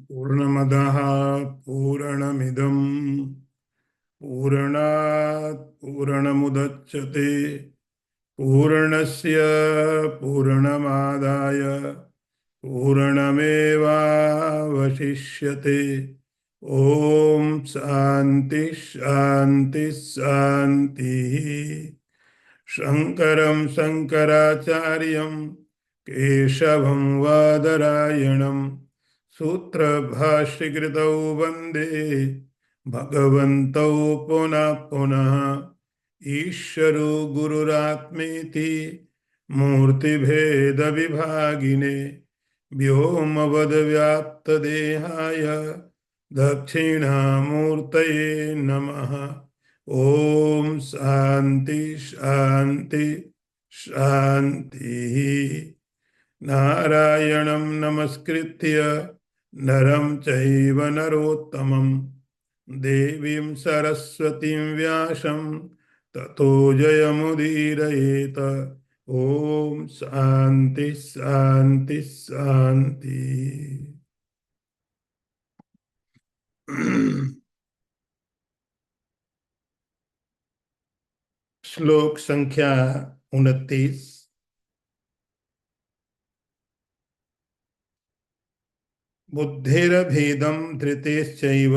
पूर्णमदः पूर्णमिदं पूर्णात् पूर्णमुदच्यते पूर्णस्य पूर्णमादाय पूर्णमेवावशिष्यते। ओम शांति शांति शांति। शंकरं शंकराचार्यं केशवं वादरायणं सूत्रभाष्यकृतौ वन्दे भगवन्तौ पुनः पुनः। ईश्वरो गुरुरात्मेति मूर्तिभेदविभागिने व्योमवद्व्याप्तदेहाय दक्षिणामूर्तये नमः। ओम शांति शांति शांति। नारायणं नमस्कृत्य नरं चैव नरोत्तमं देवीं सरस्वतीं व्यासं ततो जयमुदीरयेत। ओम शांति शांति शांति। श्लोक संख्या 29। बुद्धेरभेदं धृतेश्चैव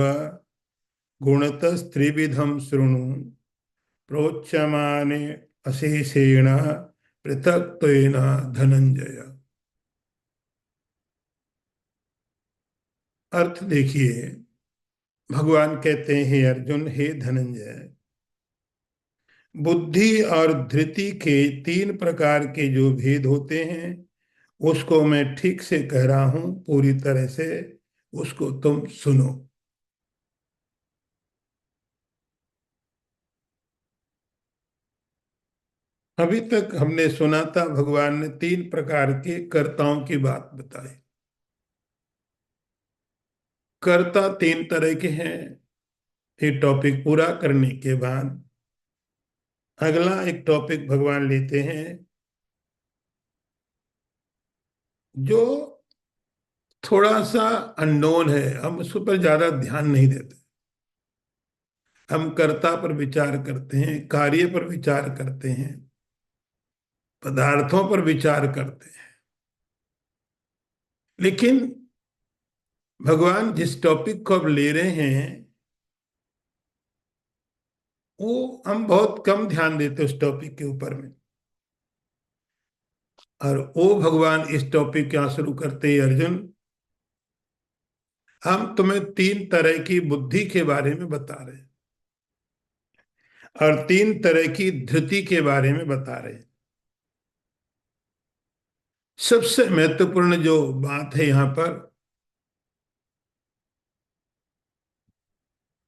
गुणतस्त्रिविधं शृणु प्रोच्यमाने अशेषेण पृथक्त्वेन धनंजय। अर्थ देखिए, भगवान कहते हैं, हे अर्जुन, हे धनंजय, बुद्धि और धृति के 3 प्रकार के जो भेद होते हैं उसको मैं ठीक से कह रहा हूं, पूरी तरह से उसको तुम सुनो। अभी तक हमने सुना था, भगवान ने 3 प्रकार के कर्ताओं की बात बताई। कर्ता 3 तरह के हैं। ये टॉपिक पूरा करने के बाद अगला एक टॉपिक भगवान लेते हैं जो थोड़ा सा अननोन है, हम उस पर ज्यादा ध्यान नहीं देते। हम कर्ता पर विचार करते हैं, कार्य पर विचार करते हैं, पदार्थों पर विचार करते हैं। लेकिन भगवान जिस टॉपिक को अब ले रहे हैं वो हम बहुत कम ध्यान देते उस टॉपिक के ऊपर में। और वो भगवान इस टॉपिक क्या शुरू करते हैं, अर्जुन, हम तुम्हें 3 तरह की बुद्धि के बारे में बता रहे हैं और 3 तरह की धृति के बारे में बता रहे हैं। सबसे महत्वपूर्ण जो बात है यहां पर,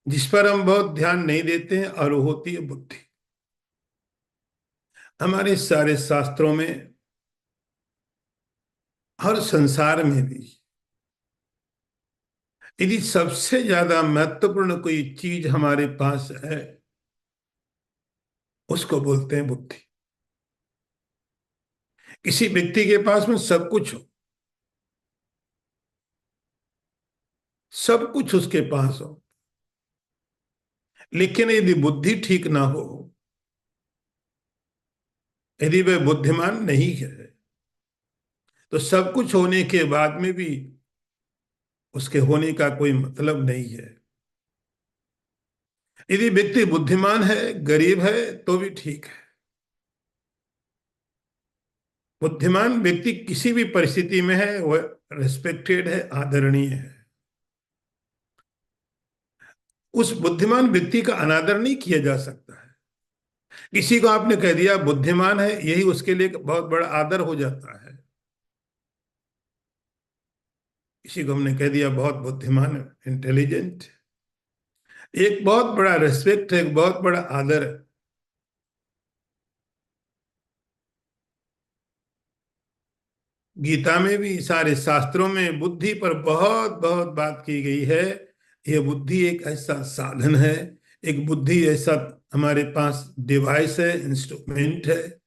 जिस पर हम बहुत ध्यान नहीं देते हैं, और वो होती है बुद्धि। हमारे सारे शास्त्रों में, हर संसार में भी, यदि सबसे ज्यादा महत्वपूर्ण कोई चीज हमारे पास है उसको बोलते हैं बुद्धि। किसी व्यक्ति के पास में सब कुछ हो, सब कुछ उसके पास हो, लेकिन यदि बुद्धि ठीक ना हो, यदि वह बुद्धिमान नहीं है, तो सब कुछ होने के बाद में भी उसके होने का कोई मतलब नहीं है। यदि व्यक्ति बुद्धिमान है, गरीब है, तो भी ठीक है। बुद्धिमान व्यक्ति किसी भी परिस्थिति में है, वह रिस्पेक्टेड है, आदरणीय है। उस बुद्धिमान व्यक्ति का अनादर नहीं किया जा सकता है। किसी को आपने कह दिया बुद्धिमान है, यही उसके लिए बहुत बड़ा आदर हो जाता है। किसी को हमने कह दिया बहुत बुद्धिमान, इंटेलिजेंट, एक बहुत बड़ा रेस्पेक्ट है, एक बहुत बड़ा आदर है। गीता में भी, सारे शास्त्रों में बुद्धि पर बहुत बहुत बात की गई है। यह बुद्धि एक ऐसा साधन है, एक बुद्धि ऐसा हमारे पास डिवाइस है, इंस्ट्रूमेंट है,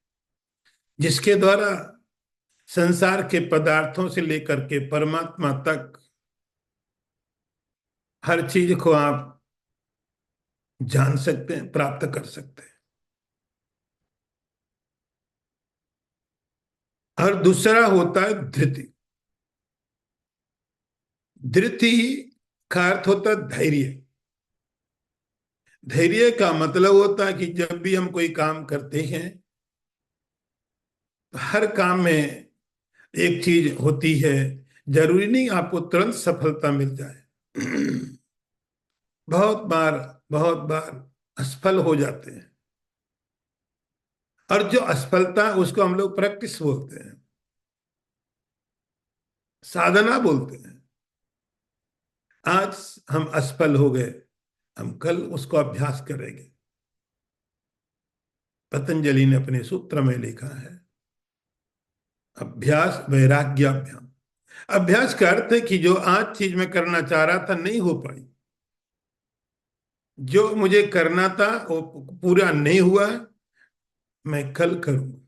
जिसके द्वारा संसार के पदार्थों से लेकर के परमात्मा तक हर चीज को आप जान सकते हैं, प्राप्त कर सकते हैं। और दूसरा होता है धृति। धृति का अर्थ होता है धैर्य। धैर्य का मतलब होता है कि जब भी हम कोई काम करते हैं तो हर काम में एक चीज होती है, जरूरी नहीं आपको तुरंत सफलता मिल जाए। बहुत बार असफल हो जाते हैं। और जो असफलता उसको हम लोग प्रैक्टिस बोलते हैं, साधना बोलते हैं। आज हम असफल हो गए, हम कल उसको अभ्यास करेंगे। पतंजलि ने अपने सूत्र में लिखा है, अभ्यास वैराग्याभ्याम। अभ्यास का अर्थ है कि जो आज चीज में करना चाह रहा था नहीं हो पाई, जो मुझे करना था वो पूरा नहीं हुआ, मैं कल करूंगा।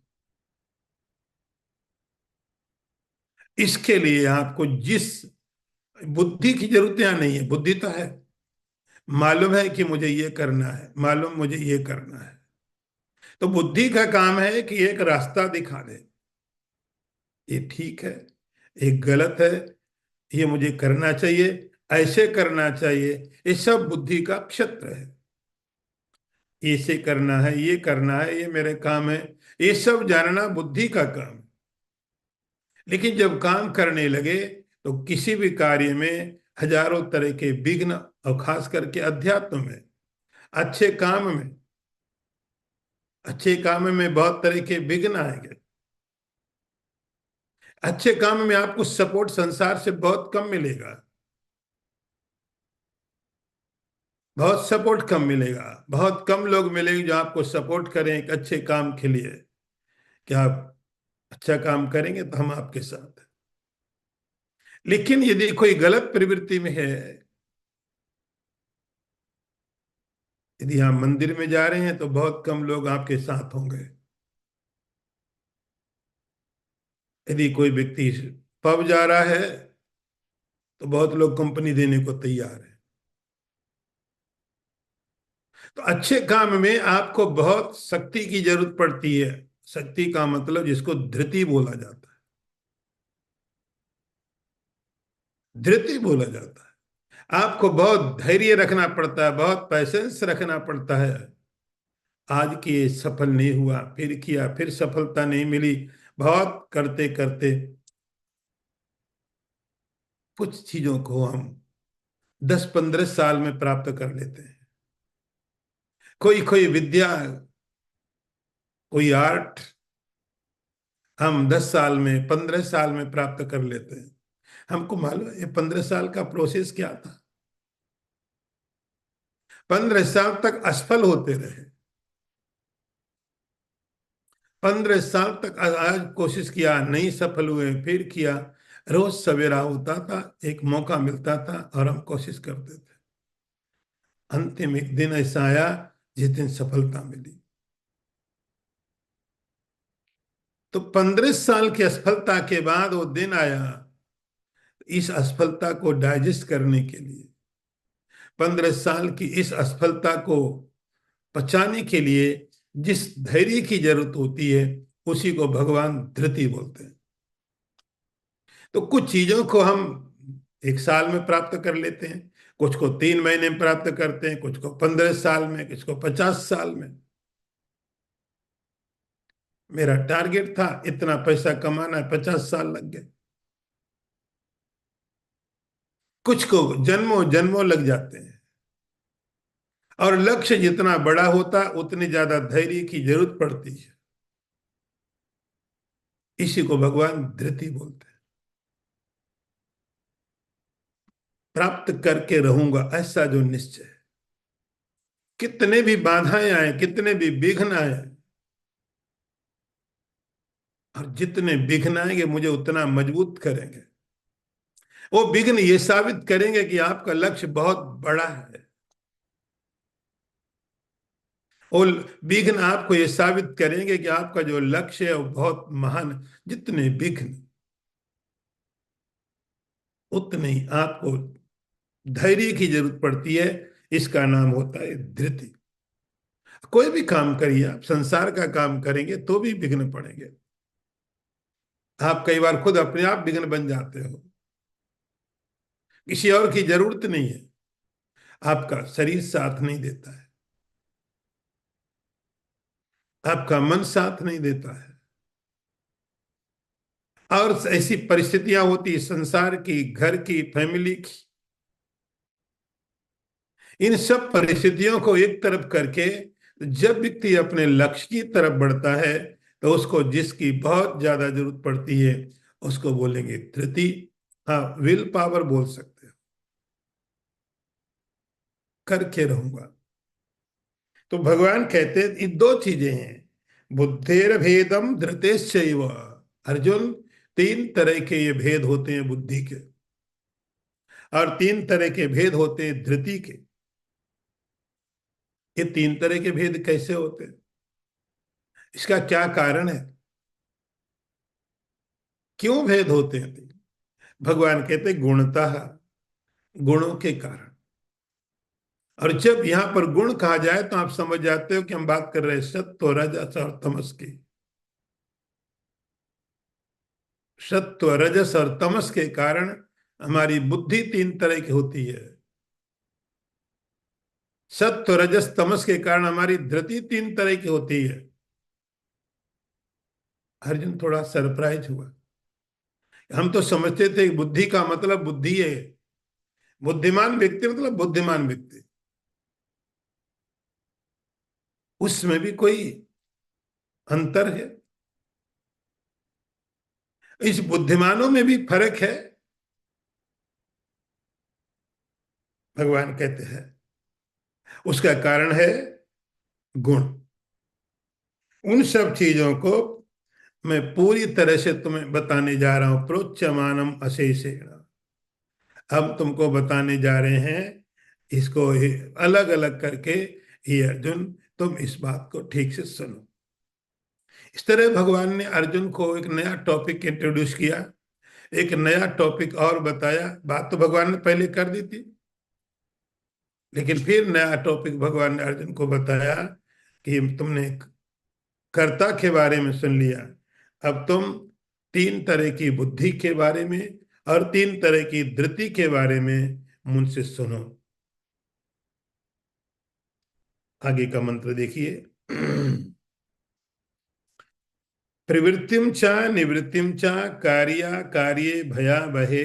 इसके लिए आपको जिस बुद्धि की जरूरत यहाँ नहीं है, बुद्धि तो है, मालूम है कि मुझे ये करना है, मालूम मुझे ये करना है। तो बुद्धि का काम है कि एक रास्ता दिखा दे, ये ठीक है, ये गलत है, ये मुझे करना चाहिए, ऐसे करना चाहिए। ये सब बुद्धि का क्षेत्र है। ऐसे करना है, ये करना है, ये मेरे काम है, ये सब जानना बुद्धि का काम है। लेकिन जब काम करने लगे तो किसी भी कार्य में हजारों तरह के विघ्न, और खास करके अध्यात्म में, अच्छे काम में, अच्छे काम में बहुत तरह के विघ्न आएंगे। अच्छे काम में आपको सपोर्ट संसार से बहुत कम मिलेगा, बहुत सपोर्ट कम मिलेगा। बहुत कम लोग मिलेंगे जो आपको सपोर्ट करें एक अच्छे काम के लिए, कि आप अच्छा काम करेंगे तो हम आपके साथ हैं। लेकिन यदि कोई गलत प्रवृत्ति में है, यदि आप मंदिर में जा रहे हैं तो बहुत कम लोग आपके साथ होंगे। यदि कोई व्यक्ति पब जा रहा है तो बहुत लोग कंपनी देने को तैयार है। तो अच्छे काम में आपको बहुत शक्ति की जरूरत पड़ती है। शक्ति का मतलब जिसको धृति बोला जाता है, धृति बोला जाता है। आपको बहुत धैर्य रखना पड़ता है, बहुत पैसेंस रखना पड़ता है। आज किए सफल नहीं हुआ, फिर किया, फिर सफलता नहीं मिली, बहुत करते करते कुछ चीजों को हम 10-15 साल में प्राप्त कर लेते हैं। कोई कोई विद्या, कोई आर्ट हम 10 साल में, 15 साल में प्राप्त कर लेते हैं। हमको मालूम है ये 15 साल का प्रोसेस क्या था। 15 साल तक असफल होते रहे। 15 साल तक आज कोशिश किया, नहीं सफल हुए, फिर किया। रोज सवेरा होता था, एक मौका मिलता था और हम कोशिश करते थे। अंतिम एक दिन ऐसा आया जिस दिन सफलता मिली। तो 15 साल की असफलता के बाद वो दिन आया। इस असफलता को डाइजेस्ट करने के लिए, 15 साल की इस असफलता को पचाने के लिए जिस धैर्य की जरूरत होती है, उसी को भगवान धृति बोलते हैं। तो कुछ चीजों को हम एक साल में प्राप्त कर लेते हैं, कुछ को 3 महीने में प्राप्त करते हैं, कुछ को 15 साल में, कुछ को 50 साल में। मेरा टारगेट था इतना पैसा कमाना है, 50 साल लग गए। कुछ को जन्मों जन्मों लग जाते हैं। और लक्ष्य जितना बड़ा होता उतनी ज्यादा धैर्य की जरूरत पड़ती है। इसी को भगवान धृति बोलते हैं। प्राप्त करके रहूंगा, ऐसा जो निश्चय है। कितने भी बाधाएं आए, कितने भी विघ्न आए, और जितने विघ्न आएंगे मुझे उतना मजबूत करेंगे। वो विघ्न ये साबित करेंगे कि आपका लक्ष्य बहुत बड़ा है। और विघ्न आपको ये साबित करेंगे कि आपका जो लक्ष्य है वो बहुत महान है। जितने विघ्न उतने ही आपको धैर्य की जरूरत पड़ती है। इसका नाम होता है धृति। कोई भी काम करिए, आप संसार का काम करेंगे तो भी विघ्न पड़ेंगे। आप कई बार खुद अपने आप विघ्न बन जाते हो, किसी और की जरूरत नहीं है। आपका शरीर साथ नहीं देता है, आपका मन साथ नहीं देता है, और ऐसी परिस्थितियां होती संसार की, घर की, फैमिली की। इन सब परिस्थितियों को एक तरफ करके जब व्यक्ति अपने लक्ष्य की तरफ बढ़ता है तो उसको जिसकी बहुत ज्यादा जरूरत पड़ती है उसको बोलेंगे धृति। हाँ, विल पावर बोल सकते हो, करके रहूंगा। तो भगवान कहते हैं ये दो चीजें हैं, बुद्धेर भेदम धृतेश्चैव। अर्जुन, तीन तरह के ये भेद होते हैं बुद्धि के, और तीन तरह के भेद होते हैं धृति के। ये तीन तरह के भेद कैसे होते हैं, इसका क्या कारण है, क्यों भेद होते हैं? भगवान कहते हैं गुणतः, गुणों के कारण। और जब यहां पर गुण कहा जाए तो आप समझ जाते हो कि हम बात कर रहे हैं सत्व, रजस और तमस की। सत्व, रजस और तमस के कारण हमारी बुद्धि तीन तरह की होती है। सत्व, रजस, तमस के कारण हमारी धृति तीन तरह की होती है। अर्जुन थोड़ा सरप्राइज हुआ। हम तो समझते थे कि बुद्धि का मतलब बुद्धि है, बुद्धिमान व्यक्ति मतलब बुद्धिमान व्यक्ति। उसमें भी कोई अंतर है? इस बुद्धिमानों में भी फर्क है? भगवान कहते हैं उसका कारण है गुण। उन सब चीजों को मैं पूरी तरह से तुम्हें बताने जा रहा हूं, प्रोच्यमानम अशेषेण। हम तुमको बताने जा रहे हैं इसको अलग अलग करके। ये अर्जुन, तुम इस बात को ठीक से सुनो। इस तरह भगवान ने अर्जुन को एक नया टॉपिक इंट्रोड्यूस किया, एक नया टॉपिक और बताया। बात तो भगवान ने पहले कर दी थी, लेकिन फिर नया टॉपिक भगवान ने अर्जुन को बताया कि तुमने कर्ता के बारे में सुन लिया, अब तुम तीन तरह की बुद्धि के बारे में और तीन तरह की धृति के बारे में मुझसे सुनो। आगे का मंत्र देखिए। प्रवृत्तिम च निवृत्तिम च कार्या कार्ये भया भये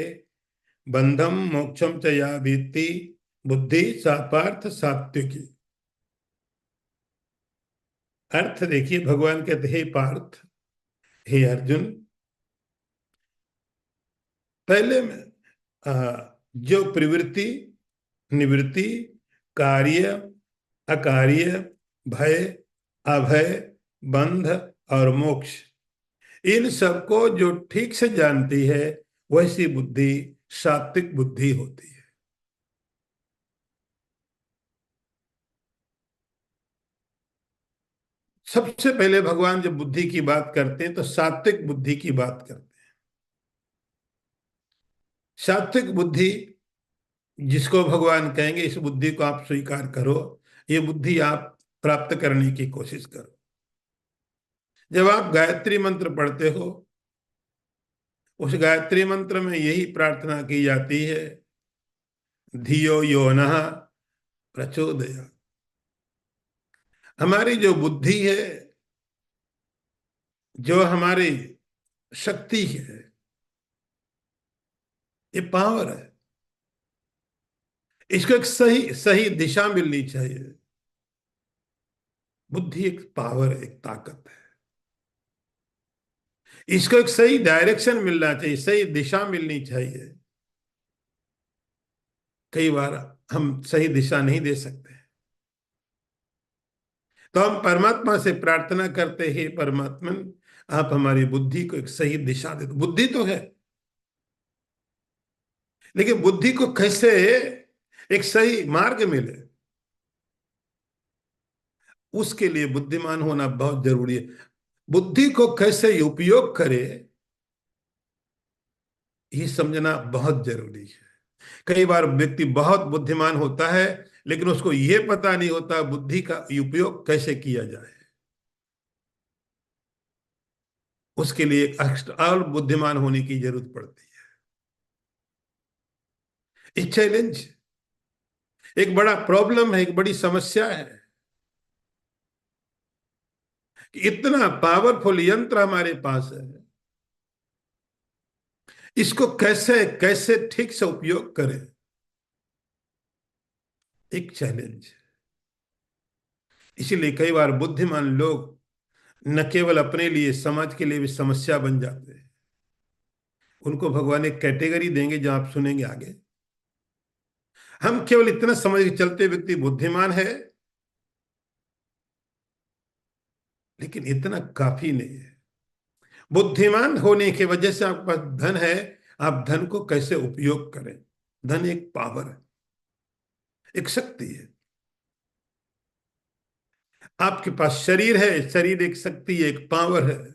बंधम मोक्षम च या भीति बुद्धि सा पार्थ सात्विकी। अर्थ देखिए, भगवान कहते हे पार्थ, हे अर्जुन, पहले में जो प्रवृत्ति, निवृत्ति, कार्य, अकार्य, भय, अभय, बंध और मोक्ष, इन सबको जो ठीक से जानती है वैसी बुद्धि सात्विक बुद्धि होती है। सबसे पहले भगवान जब बुद्धि की बात करते हैं तो सात्विक बुद्धि की बात करते हैं। सात्विक बुद्धि जिसको भगवान कहेंगे इस बुद्धि को आप स्वीकार करो, ये बुद्धि आप प्राप्त करने की कोशिश करो। जब आप गायत्री मंत्र पढ़ते हो, उस गायत्री मंत्र में यही प्रार्थना की जाती है, धियो यो नः प्रचोदयात्। हमारी जो बुद्धि है, जो हमारी शक्ति है, ये पावर है, इसको एक सही सही दिशा मिलनी चाहिए। बुद्धि एक पावर है, एक ताकत है, इसको एक सही डायरेक्शन मिलना चाहिए, सही दिशा मिलनी चाहिए। कई बार हम सही दिशा नहीं दे सकते, तो हम परमात्मा से प्रार्थना करते हैं, परमात्मन आप हमारी बुद्धि को एक सही दिशा दे दो। बुद्धि तो है, लेकिन बुद्धि को कैसे एक सही मार्ग मिले। उसके लिए बुद्धिमान होना बहुत जरूरी है। बुद्धि को कैसे उपयोग करे, ये समझना बहुत जरूरी है। कई बार व्यक्ति बहुत बुद्धिमान होता है, लेकिन उसको ये पता नहीं होता बुद्धि का उपयोग कैसे किया जाए। उसके लिए और बुद्धिमान होने की जरूरत पड़ती है। एक चैलेंज, एक बड़ा प्रॉब्लम है, एक बड़ी समस्या है कि इतना पावरफुल यंत्र हमारे पास है, इसको कैसे कैसे ठीक से उपयोग करें। एक चैलेंज। इसीलिए कई बार बुद्धिमान लोग न केवल अपने लिए, समाज के लिए भी समस्या बन जाते हैं। उनको भगवान एक कैटेगरी देंगे जो आप सुनेंगे आगे। हम केवल इतना समझ के चलते व्यक्ति बुद्धिमान है, लेकिन इतना काफी नहीं है। बुद्धिमान होने की वजह से आपके पास धन है, आप धन को कैसे उपयोग करें। धन एक पावर है, एक शक्ति है। आपके पास शरीर है, शरीर एक शक्ति है, एक पावर है।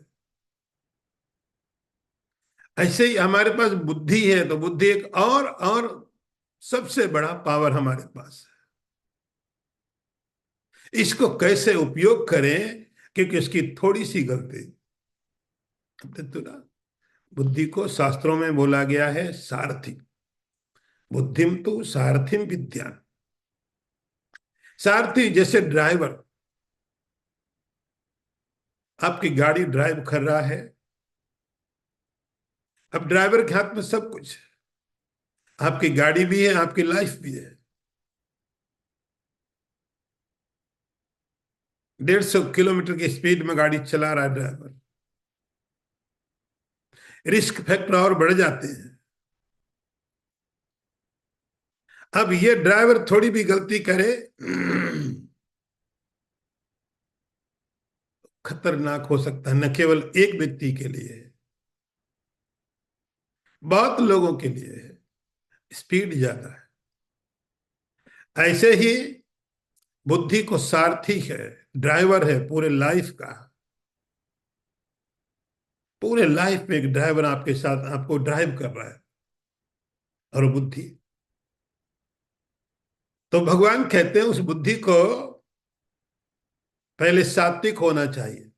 ऐसे ही हमारे पास बुद्धि है, तो बुद्धि एक और सबसे बड़ा पावर हमारे पास है। इसको कैसे उपयोग करें, क्योंकि इसकी थोड़ी सी गलती। तो ना, बुद्धि को शास्त्रों में बोला गया है सारथी। बुद्धिम तो सारथिम विद्या। सारथी जैसे ड्राइवर आपकी गाड़ी ड्राइव कर रहा है। अब ड्राइवर के हाथ में सब कुछ है, आपकी गाड़ी भी है, आपकी लाइफ भी है। 150 किलोमीटर की स्पीड में गाड़ी चला रहा है ड्राइवर। रिस्क फैक्टर और बढ़ जाते हैं। अब ये ड्राइवर थोड़ी भी गलती करे, खतरनाक हो सकता है, न केवल एक व्यक्ति के लिए, बहुत लोगों के लिए है। स्पीड ज्यादा है। ऐसे ही बुद्धि को सारथी है, ड्राइवर है पूरे लाइफ का। पूरे लाइफ में एक ड्राइवर आपके साथ आपको ड्राइव कर रहा है, और बुद्धि। तो भगवान कहते हैं उस बुद्धि को पहले सात्विक होना चाहिए।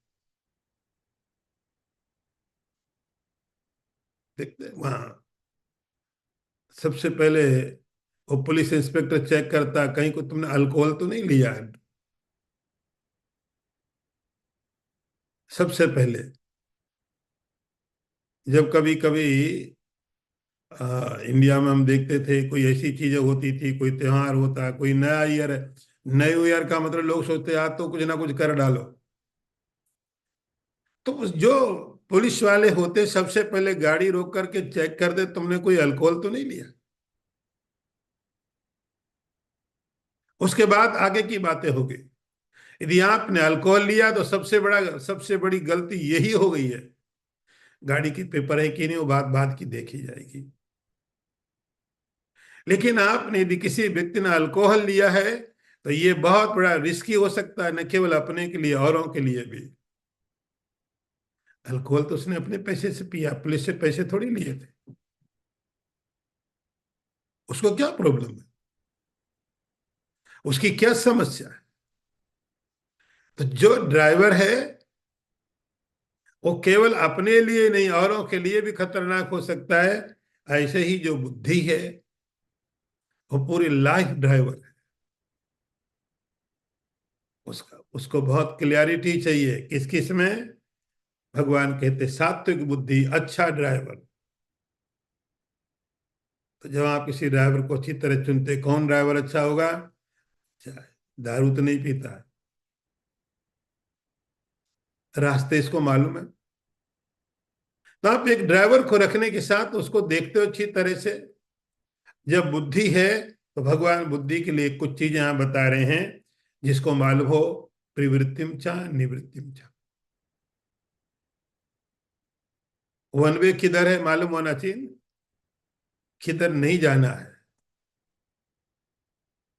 देखते हैं वहां सबसे पहले वो पुलिस इंस्पेक्टर चेक करता कहीं को तुमने अल्कोहल तो नहीं लिया है। सबसे पहले जब कभी कभी इंडिया में हम देखते थे कोई ऐसी चीजें होती थी, कोई त्योहार होता, कोई नया ईयर है। नए ईयर का मतलब लोग सोचते आज तो कुछ ना कुछ कर डालो। तो जो पुलिस वाले होते सबसे पहले गाड़ी रोक करके चेक कर दे तुमने कोई अल्कोहल तो नहीं लिया। उसके बाद आगे की बातें होगी। यदि आपने अल्कोहल लिया तो सबसे बड़ी गलती यही हो गई है। गाड़ी की पेपर है कि नहीं वो बात बात की देखी जाएगी। लेकिन आपने यदि किसी व्यक्ति ने अल्कोहल लिया है तो ये बहुत बड़ा रिस्की हो सकता है, न केवल अपने के लिए औरों के लिए भी। अल्कोहल तो उसने अपने पैसे से पिया, पुलिस से पैसे थोड़ी लिए थे। उसको क्या प्रॉब्लम है, उसकी क्या समस्या है। तो जो ड्राइवर है वो केवल अपने लिए नहीं औरों के लिए भी खतरनाक हो सकता है। ऐसे ही जो बुद्धि है वो पूरी लाइफ ड्राइवर है। उसका उसको बहुत क्लियरिटी चाहिए किस किस में। भगवान कहते सात्विक बुद्धि अच्छा ड्राइवर। तो जब आप किसी ड्राइवर को अच्छी तरह चुनते, कौन ड्राइवर अच्छा होगा, चाहे दारू तो नहीं पीता है, रास्ते इसको मालूम है। तो आप एक ड्राइवर को रखने के साथ उसको देखते हो अच्छी तरह से। जब बुद्धि है तो भगवान बुद्धि के लिए कुछ चीजें यहां बता रहे हैं जिसको मालूम हो। प्रवृत्तिम चा निवृत्तिम चा। वन वे किधर है मालूम होना चाहिए, किधर नहीं जाना है।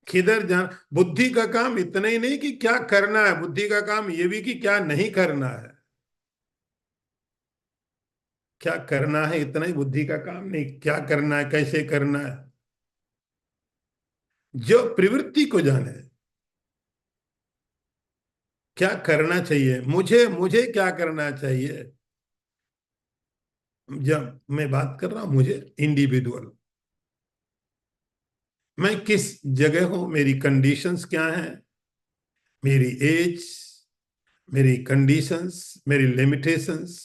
किधर जाना। बुद्धि का काम इतना ही नहीं कि क्या करना है, बुद्धि का काम ये भी कि क्या नहीं करना है। क्या करना है इतना ही बुद्धि का काम नहीं, क्या करना है, कैसे करना है। जो प्रवृत्ति को जाने, क्या करना चाहिए, मुझे मुझे क्या करना चाहिए। जब मैं बात कर रहा हूं मुझे, इंडिविजुअल, मैं किस जगह हूं, मेरी कंडीशंस क्या हैं, मेरी एज, मेरी कंडीशंस, मेरी लिमिटेशंस,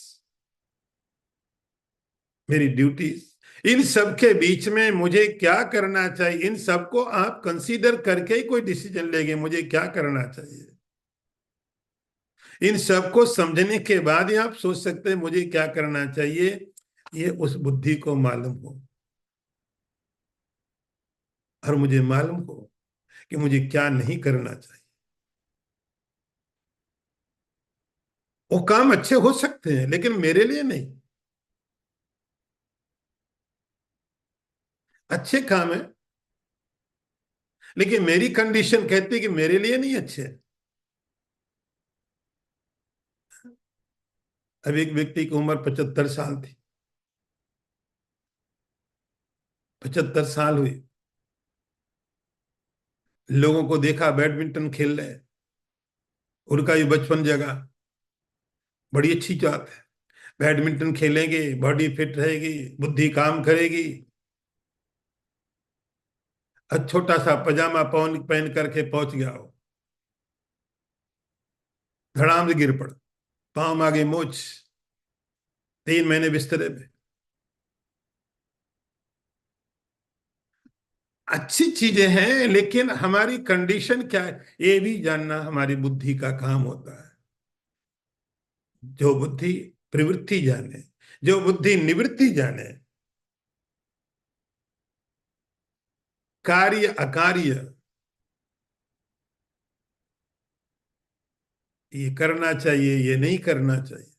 मेरी ड्यूटीज, इन सब के बीच में मुझे क्या करना चाहिए, इन सबको आप कंसीडर करके ही कोई डिसीजन लेंगे मुझे क्या करना चाहिए। इन सबको समझने के बाद ही आप सोच सकते हैं मुझे क्या करना चाहिए। ये उस बुद्धि को मालूम हो, और मुझे मालूम हो कि मुझे क्या नहीं करना चाहिए। वो काम अच्छे हो सकते हैं लेकिन मेरे लिए नहीं। अच्छे काम है लेकिन मेरी कंडीशन कहती है कि मेरे लिए नहीं अच्छे। अब एक व्यक्ति की उम्र 75 साल थी, 75 साल हुई, लोगों को देखा बैडमिंटन खेल रहे, उनका ये बचपन जगा, बड़ी अच्छी बात है। बैडमिंटन खेलेंगे, बॉडी फिट रहेगी, बुद्धि काम करेगी। और छोटा सा पजामा पहन पहन करके पहुंच गया हो, धड़ाम से गिर पड़ा, पाँव आगे मोच, 3 महीने बिस्तरे में। अच्छी चीजें हैं लेकिन हमारी कंडीशन क्या है ये भी जानना हमारी बुद्धि का काम होता है। जो बुद्धि प्रवृत्ति जाने, जो बुद्धि निवृत्ति जाने, कार्य अकार्य, ये करना चाहिए ये नहीं करना चाहिए।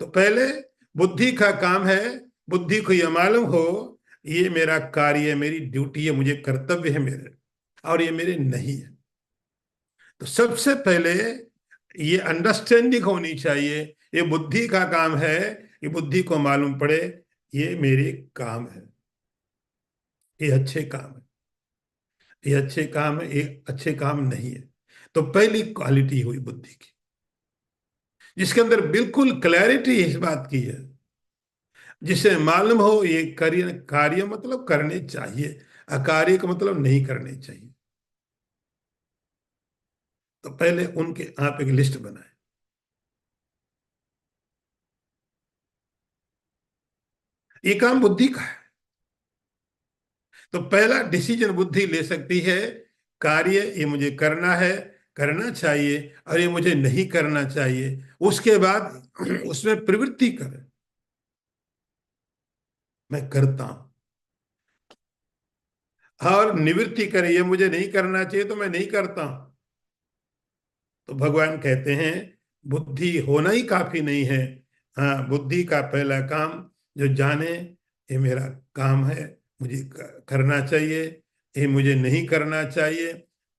तो पहले बुद्धि का काम है, बुद्धि को यह मालूम हो ये मेरा कार्य है, मेरी ड्यूटी है, मुझे कर्तव्य है मेरे, और ये मेरे नहीं है। तो सबसे पहले ये अंडरस्टैंडिंग होनी चाहिए, ये बुद्धि का काम है, ये बुद्धि को मालूम पड़े ये मेरे काम है, ये अच्छे काम है, ये अच्छे काम है, ये अच्छे काम नहीं है। तो पहली क्वालिटी हुई बुद्धि की, जिसके अंदर बिल्कुल क्लैरिटी इस बात की है, जिसे मालूम हो ये कार्य, कार्य मतलब करने चाहिए, अकार्य का मतलब नहीं करने चाहिए। तो पहले उनके आप एक लिस्ट बनाए। ये काम बुद्धि का है। तो पहला डिसीजन बुद्धि ले सकती है, कार्य ये मुझे करना है, करना चाहिए, और ये मुझे नहीं करना चाहिए। उसके बाद उसमें प्रवृत्ति कर, मैं करता हूं, और निवृत्ति करे ये मुझे नहीं करना चाहिए तो मैं नहीं करता हूं। तो भगवान कहते हैं बुद्धि होना ही काफी नहीं है। हाँ, बुद्धि का पहला काम जो जाने ये मेरा काम है, मुझे करना चाहिए, ये मुझे नहीं करना चाहिए,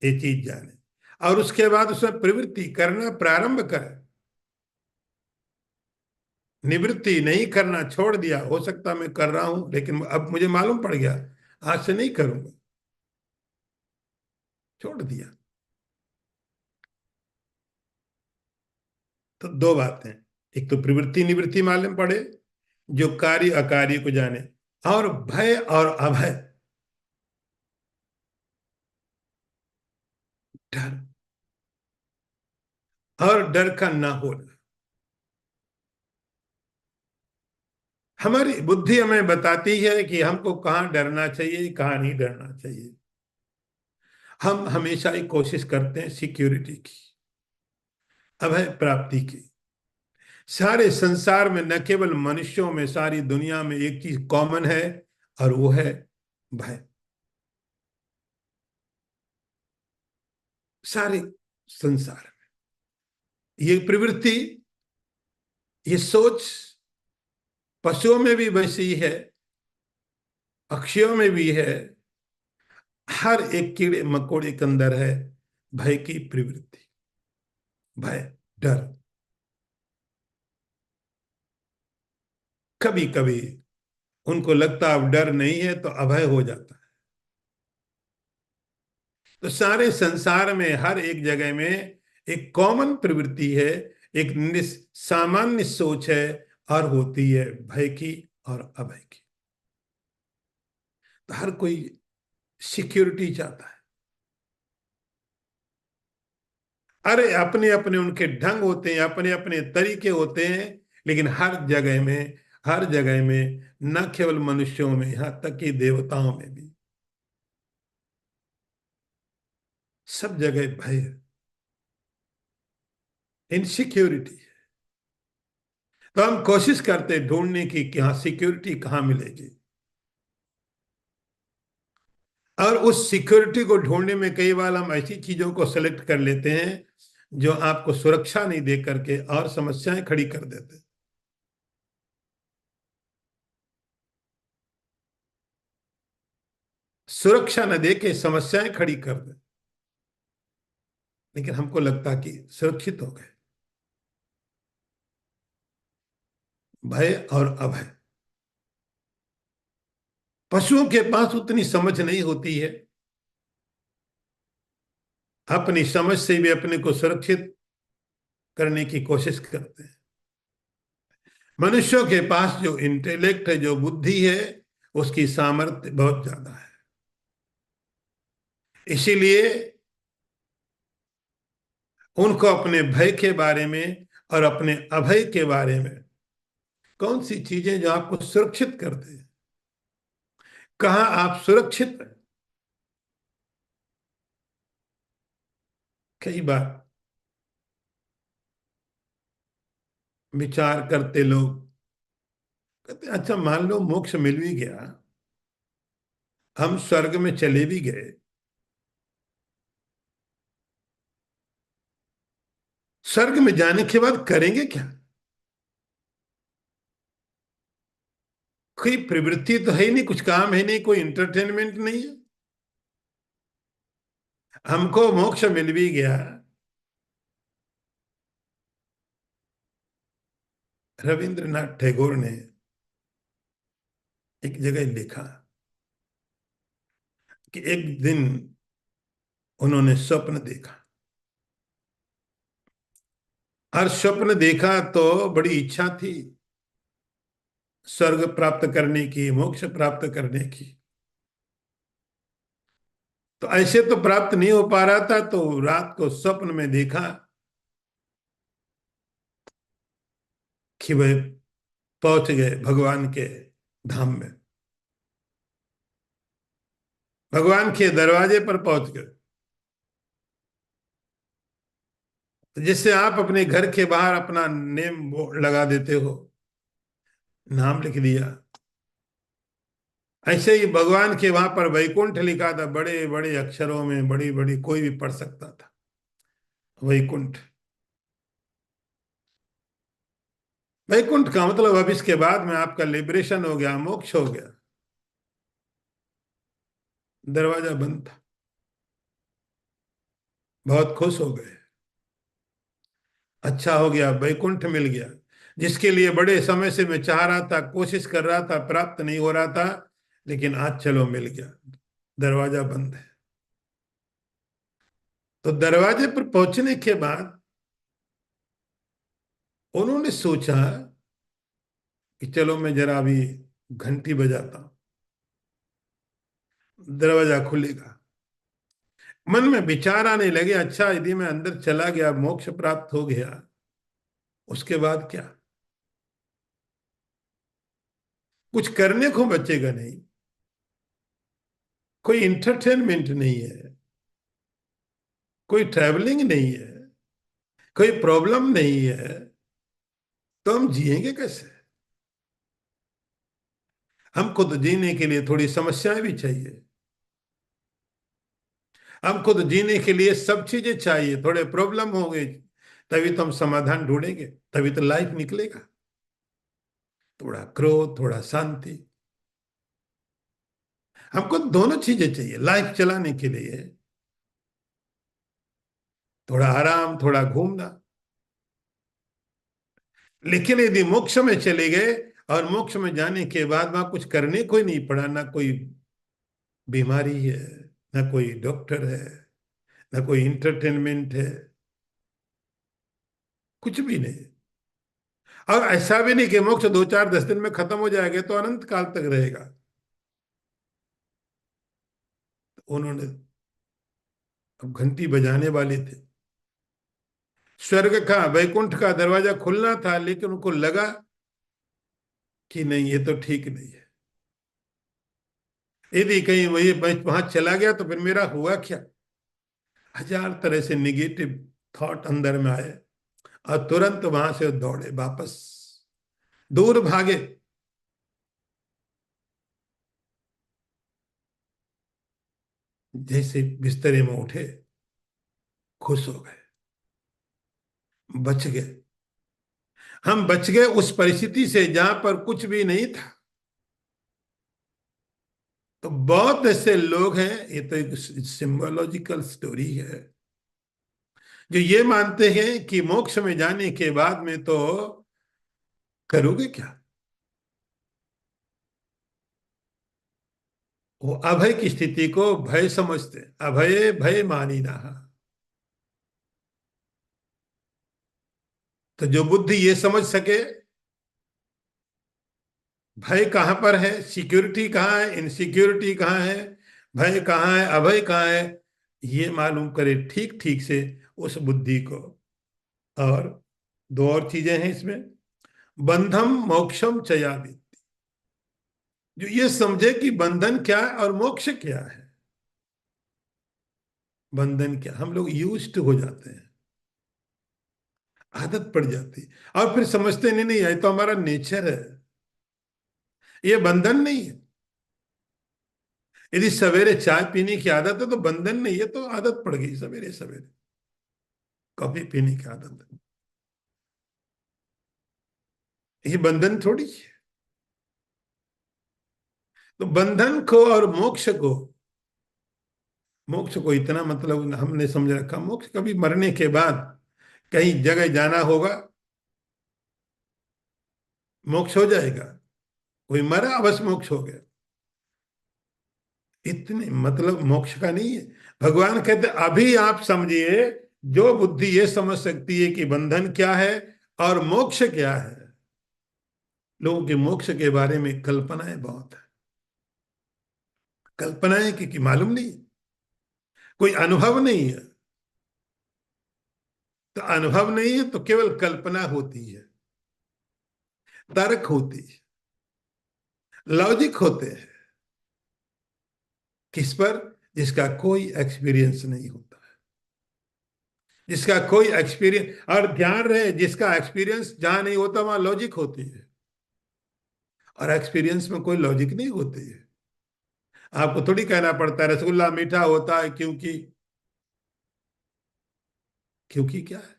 ये चीज जाने। और उसके बाद उसमें प्रवृत्ति करना प्रारंभ करे। निवृत्ति नहीं करना छोड़ दिया, हो सकता मैं कर रहा हूं लेकिन अब मुझे मालूम पड़ गया आज से नहीं करूंगा, छोड़ दिया। तो दो बातें, एक तो प्रवृत्ति निवृत्ति मालूम पड़े, जो कार्य अकार्य को जाने, और भय और अभय, डर और डर का ना होना। हमारी बुद्धि हमें बताती है कि हमको कहाँ डरना चाहिए कहाँ नहीं डरना चाहिए। हम हमेशा ही कोशिश करते हैं सिक्योरिटी की, अभय प्राप्ति की। सारे संसार में न केवल मनुष्यों में, सारी दुनिया में एक चीज कॉमन है, और वो है भय। सारे संसार में ये प्रवृत्ति, ये सोच पशुओं में भी वैसी है, पक्षियों में भी है, हर एक कीड़े मकोड़े के अंदर है भय की प्रवृत्ति। भय, डर। कभी कभी उनको लगता अब डर नहीं है तो अभय हो जाता है। तो सारे संसार में हर एक जगह में एक कॉमन प्रवृत्ति है, एक सामान्य सोच है, और होती है भय की और अभय की। तो हर कोई सिक्योरिटी चाहता है। अरे अपने अपने उनके ढंग होते हैं, अपने अपने तरीके होते हैं, लेकिन हर जगह में, न केवल मनुष्यों में, यहां तक कि देवताओं में भी सब जगह भय है, इनसिक्योरिटी है। तो हम कोशिश करते हैं ढूंढने की कि हाँ सिक्योरिटी कहाँ मिलेगी, और उस सिक्योरिटी को ढूंढने में कई बार हम ऐसी चीजों को सेलेक्ट कर लेते हैं जो आपको सुरक्षा नहीं दे करके और समस्याएं खड़ी कर देते हैं। सुरक्षा न दे के समस्याएं खड़ी कर दे, लेकिन हमको लगता कि सुरक्षित हो गए। भय और अभय। पशुओं के पास उतनी समझ नहीं होती है, अपनी समझ से भी अपने को सुरक्षित करने की कोशिश करते हैं। मनुष्यों के पास जो इंटेलेक्ट है, जो बुद्धि है, उसकी सामर्थ्य बहुत ज्यादा है। इसीलिए उनको अपने भय के बारे में और अपने अभय के बारे में, कौन सी चीजें जो आपको सुरक्षित करते हैं, कहाँ आप सुरक्षित हैं। कई बार विचार करते लोग कहते हैं, अच्छा मान लो मोक्ष मिल भी गया, हम स्वर्ग में चले भी गए, स्वर्ग में जाने के बाद करेंगे क्या? कोई प्रवृत्ति तो है ही नहीं, कुछ काम है नहीं, कोई इंटरटेनमेंट नहीं है। हमको मोक्ष मिल भी गया। रविंद्रनाथ टैगोर ने एक जगह लिखा कि एक दिन उन्होंने स्वप्न देखा, और स्वप्न देखा तो बड़ी इच्छा थी स्वर्ग प्राप्त करने की, मोक्ष प्राप्त करने की। तो ऐसे तो प्राप्त नहीं हो पा रहा था, तो रात को स्वप्न में देखा कि वह पहुंच गए भगवान के धाम में, भगवान के दरवाजे पर पहुंच गए। तो जिससे आप अपने घर के बाहर अपना नेम लगा देते हो, नाम लिख दिया, ऐसे ही भगवान के वहां पर वैकुंठ लिखा था, बड़े बड़े अक्षरों में, बड़ी बड़ी, कोई भी पढ़ सकता था, वैकुंठ। वैकुंठ का मतलब अब इसके बाद में आपका लिबरेशन हो गया, मोक्ष हो गया। दरवाजा बंद था। बहुत खुश हो गए, अच्छा हो गया, वैकुंठ मिल गया। जिसके लिए बड़े समय से मैं चाह रहा था, कोशिश कर रहा था, प्राप्त नहीं हो रहा था, लेकिन आज चलो मिल गया। दरवाजा बंद है। तो दरवाजे पर पहुंचने के बाद उन्होंने सोचा कि चलो मैं जरा अभी घंटी बजाता हूं, दरवाजा खुलेगा। मन में विचार आने लगे, अच्छा यदि मैं अंदर चला गया, मोक्ष प्राप्त हो गया, उसके बाद क्या? कुछ करने को बचेगा नहीं, कोई इंटरटेनमेंट नहीं है, कोई ट्रैवलिंग नहीं है, कोई प्रॉब्लम नहीं है, तो हम जिएंगे कैसे? हमको तो जीने के लिए थोड़ी समस्याएं भी चाहिए, हमको तो जीने के लिए सब चीजें चाहिए, थोड़े प्रॉब्लम होंगे तभी तो हम समाधान ढूंढेंगे, तभी तो लाइफ निकलेगा। थोड़ा क्रोध, थोड़ा शांति। हमको दोनों चीजें चाहिए लाइफ चलाने के लिए, थोड़ा आराम थोड़ा घूमना। लेकिन यदि मोक्ष में चले गए और मोक्ष में जाने के बाद वहां कुछ करने को ही नहीं पड़ा, ना कोई बीमारी है, ना कोई डॉक्टर है, ना कोई इंटरटेनमेंट है, कुछ भी नहीं। और ऐसा भी नहीं कि मोक्ष 2 4 10 दिन में खत्म हो जाएगा तो अनंत काल तक रहेगा। उन्होंने, अब घंटी बजाने वाले थे, स्वर्ग का वैकुंठ का दरवाजा खुलना था, लेकिन उनको लगा कि नहीं ये तो ठीक नहीं है। यदि कहीं वही वहां चला गया तो फिर मेरा हुआ क्या। हजार तरह से निगेटिव थॉट अंदर में आए और तुरंत वहां से दौड़े वापस, दूर भागे। जैसे बिस्तरे में उठे, खुश हो गए, बच गए। हम बच गए उस परिस्थिति से जहां पर कुछ भी नहीं था। तो बहुत ऐसे लोग हैं, ये तो एक सिंबोलॉजिकल स्टोरी है, जो ये मानते हैं कि मोक्ष में जाने के बाद में तो करोगे क्या। वो अभय की स्थिति को भय समझते, अभय भय मानी ना। तो जो बुद्धि ये समझ सके भय कहां पर है, सिक्योरिटी कहां है, इनसिक्योरिटी कहां है, भय कहां है, अभय कहां है, ये मालूम करे ठीक ठीक से उस बुद्धि को। और दो और चीजें हैं इसमें, बंधम मोक्षम चयामि, जो ये समझे कि बंधन क्या है और मोक्ष क्या है। बंधन क्या, हम लोग यूज्ड हो जाते हैं, आदत पड़ जाती है और फिर समझते नहीं नहीं ये तो हमारा नेचर है, ये बंधन नहीं है। यदि सवेरे चाय पीने की आदत है तो बंधन नहीं है, तो आदत पड़ गई सवेरे सवेरे कॉफी पीने की आदत है, ये बंधन थोड़ी है। तो बंधन को और मोक्ष को इतना मतलब हमने समझ रखा, मोक्ष कभी मरने के बाद कहीं जगह जाना होगा, मोक्ष हो जाएगा, कोई मरा बस मोक्ष हो गया, इतने मतलब मोक्ष का नहीं है। भगवान कहते अभी आप समझिए, जो बुद्धि ये समझ सकती है कि बंधन क्या है और मोक्ष क्या है। लोगों के मोक्ष के बारे में कल्पनाएं बहुत है, कल्पनाएं कि मालूम नहीं, कोई अनुभव नहीं है। तो अनुभव नहीं है तो केवल कल्पना होती है, तर्क होती है, लॉजिक होते हैं। किस पर, जिसका कोई एक्सपीरियंस नहीं होता है, जिसका कोई एक्सपीरियंस, और ध्यान रहे जिसका एक्सपीरियंस जहां नहीं होता वहां लॉजिक होती है, और एक्सपीरियंस में कोई लॉजिक नहीं होती है। आपको थोड़ी कहना पड़ता है रसगुल्ला मीठा होता है क्योंकि, क्योंकि क्या है,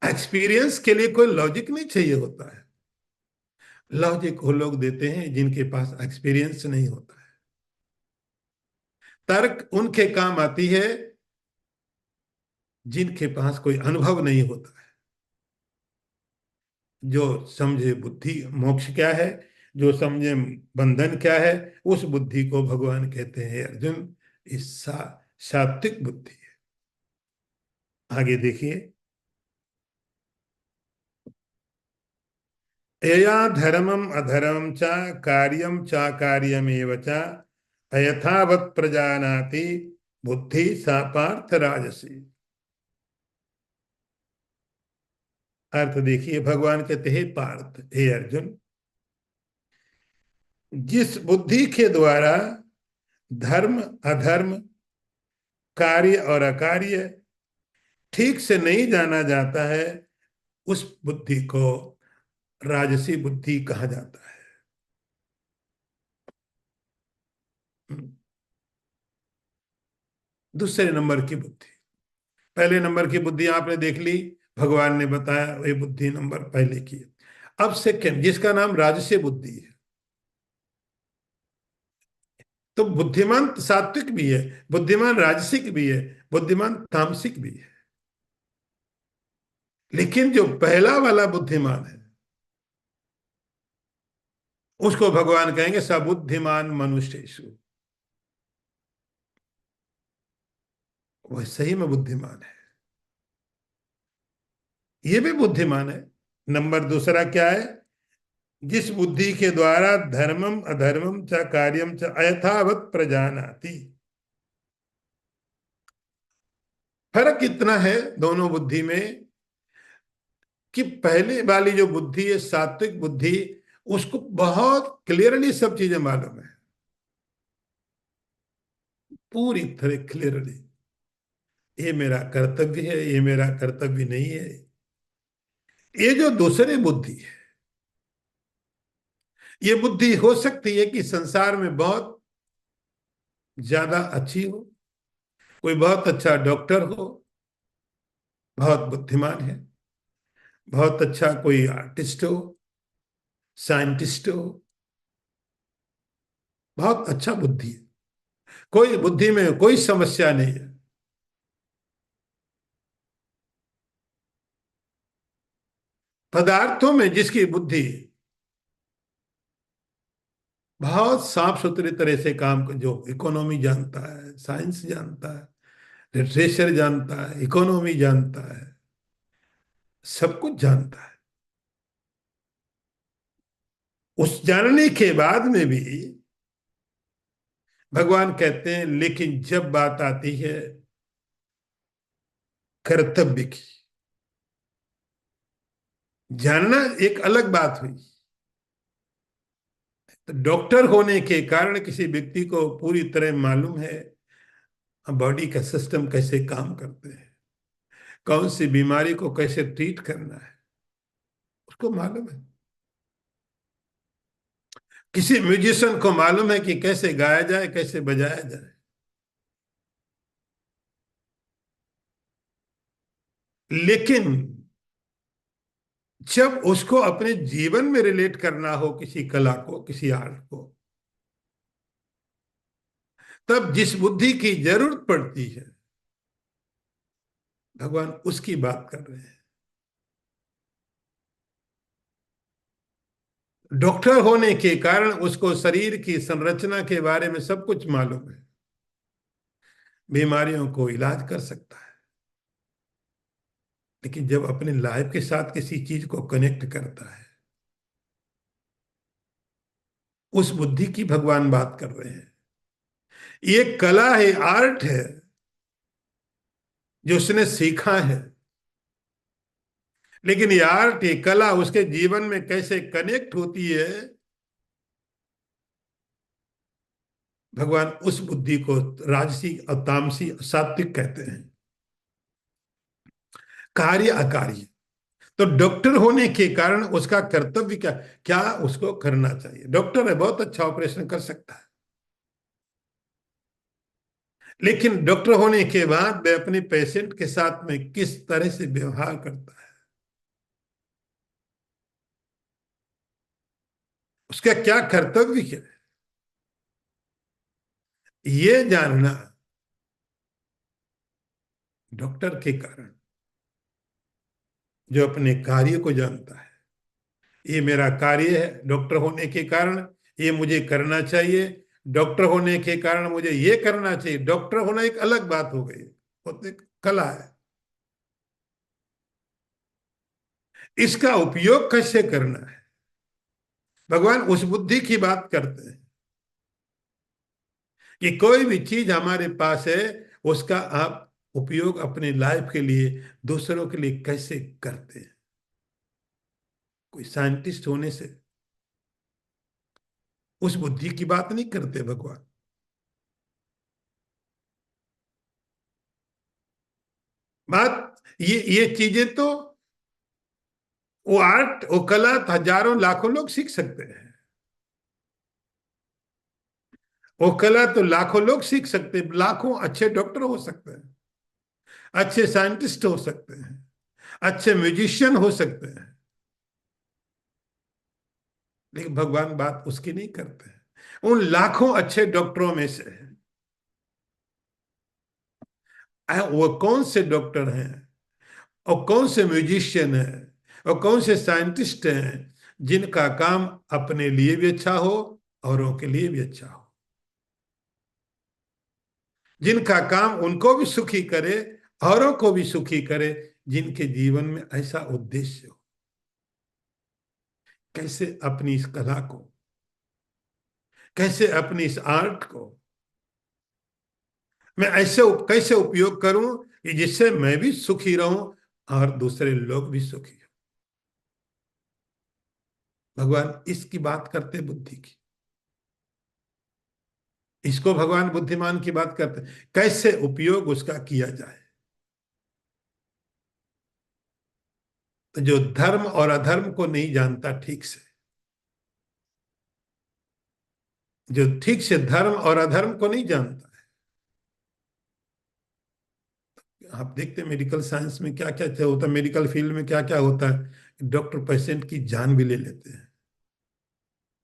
एक्सपीरियंस के लिए कोई लॉजिक नहीं चाहिए होता है। लॉजिक वो लोग देते हैं जिनके पास एक्सपीरियंस नहीं होता है। तर्क उनके काम आती है जिनके पास कोई अनुभव नहीं होता है। जो समझे बुद्धि मोक्ष क्या है, जो समझे बंधन क्या है, उस बुद्धि को भगवान कहते हैं अर्जुन, इस सात्विक बुद्धि है। आगे देखिए, यया धर्मम अधर्मम च कार्यम च कार्यमेव च अयथावत् प्रजानाति बुद्धि सा पार्थ राजसी। अर्थ देखिए, भगवान कहते हैं पार्थ, हे अर्जुन, जिस बुद्धि के द्वारा धर्म अधर्म, कार्य और अकार्य ठीक से नहीं जाना जाता है, उस बुद्धि को राजसी बुद्धि कहा जाता है। दूसरे नंबर की बुद्धि, पहले नंबर की बुद्धि आपने देख ली, भगवान ने बताया वही बुद्धि नंबर पहले की है। अब सेकंड जिसका नाम राजसी बुद्धि है, तो बुद्धिमान सात्विक भी है, बुद्धिमान राजसिक भी है, बुद्धिमान तामसिक भी है। लेकिन जो पहला वाला बुद्धिमान है, उसको भगवान कहेंगे सबुद्धिमान मनुष्येषु। वह सही में बुद्धिमान है, ये भी बुद्धिमान है। नंबर दूसरा क्या है? जिस बुद्धि के द्वारा धर्मम अधर्मम च कार्यम च अयथावत प्रजानाति। फर्क इतना है दोनों बुद्धि में कि पहले वाली जो बुद्धि है, सात्विक बुद्धि, उसको बहुत क्लियरली सब चीजें मालूम है, पूरी तरह क्लियरली। ये मेरा कर्तव्य है, ये मेरा कर्तव्य नहीं है। ये जो दूसरी बुद्धि है, ये बुद्धि हो सकती है कि संसार में बहुत ज्यादा अच्छी हो, कोई बहुत अच्छा डॉक्टर हो, बहुत बुद्धिमान है, बहुत अच्छा कोई आर्टिस्ट हो, साइंटिस्ट हो, बहुत अच्छा बुद्धि है, कोई बुद्धि में कोई समस्या नहीं है। पदार्थों में जिसकी बुद्धि बहुत साफ सुथरी तरह से काम जो इकोनॉमी जानता है, साइंस जानता है, लिटरेचर जानता है, इकोनॉमी जानता है, सब कुछ जानता है, उस जानने के बाद में भी भगवान कहते हैं लेकिन जब बात आती है कर्तव्य की, जानना एक अलग बात हुई। तो डॉक्टर होने के कारण किसी व्यक्ति को पूरी तरह मालूम है बॉडी का सिस्टम कैसे काम करते हैं, कौन सी बीमारी को कैसे ट्रीट करना है, उसको मालूम है। किसी म्यूजिशियन को मालूम है कि कैसे गाया जाए, कैसे बजाया जाए। लेकिन जब उसको अपने जीवन में रिलेट करना हो किसी कला को, किसी आर्ट को, तब जिस बुद्धि की जरूरत पड़ती है, भगवान उसकी बात कर रहे हैं। डॉक्टर होने के कारण उसको शरीर की संरचना के बारे में सब कुछ मालूम है, बीमारियों को इलाज कर सकता है। लेकिन जब अपने लाइफ के साथ किसी चीज को कनेक्ट करता है, उस बुद्धि की भगवान बात कर रहे हैं। ये कला है, आर्ट है, जो उसने सीखा है। लेकिन ये आर्ट, ये कला उसके जीवन में कैसे कनेक्ट होती है, भगवान उस बुद्धि को राजसी और तामसी सात्विक कहते हैं। कार्य अकार्य। तो डॉक्टर होने के कारण उसका कर्तव्य क्या, क्या उसको करना चाहिए? डॉक्टर है, बहुत अच्छा ऑपरेशन कर सकता है, लेकिन डॉक्टर होने के बाद वह अपने पेशेंट के साथ में किस तरह से व्यवहार करता है, उसका क्या कर्तव्य है, ये जानना डॉक्टर के कारण, जो अपने कार्य को जानता है, ये मेरा कार्य है डॉक्टर होने के कारण, ये मुझे करना चाहिए, डॉक्टर होने के कारण मुझे ये करना चाहिए। डॉक्टर होना एक अलग बात हो गई, वो तो एक कला है। इसका उपयोग कैसे करना है, भगवान उस बुद्धि की बात करते हैं कि कोई भी चीज हमारे पास है, उसका आप उपयोग अपने लाइफ के लिए, दूसरों के लिए कैसे करते हैं। कोई साइंटिस्ट होने से उस बुद्धि की बात नहीं करते भगवान। बात ये चीजें तो, वो आर्ट, वो कला हजारों लाखों लोग सीख सकते हैं। वो कला तो लाखों लोग सीख सकते हैं, लाखों अच्छे डॉक्टर हो सकते हैं, अच्छे साइंटिस्ट हो सकते हैं, अच्छे म्यूजिशियन हो सकते हैं। लेकिन भगवान बात उसकी नहीं करते हैं। उन लाखों अच्छे डॉक्टरों में से वो कौन से डॉक्टर हैं और कौन से म्यूजिशियन हैं और कौन से साइंटिस्ट हैं जिनका काम अपने लिए भी अच्छा हो, औरों के लिए भी अच्छा हो, जिनका काम उनको भी सुखी करे, औरों को भी सुखी करे, जिनके जीवन में ऐसा उद्देश्य हो। कैसे अपनी इस कला को, कैसे अपनी इस आर्ट को मैं ऐसे कैसे उपयोग करूं कि जिससे मैं भी सुखी रहूं और दूसरे लोग भी सुखी हो। भगवान इसकी बात करते बुद्धि की, इसको भगवान बुद्धिमान की बात करते कैसे उपयोग उसका किया जाए। तो जो धर्म और अधर्म को नहीं जानता ठीक से, जो ठीक से धर्म और अधर्म को नहीं जानता है, आप देखते हैं मेडिकल साइंस में क्या क्या होता है, मेडिकल फील्ड में क्या क्या होता है, डॉक्टर पेशेंट की जान भी ले लेते हैं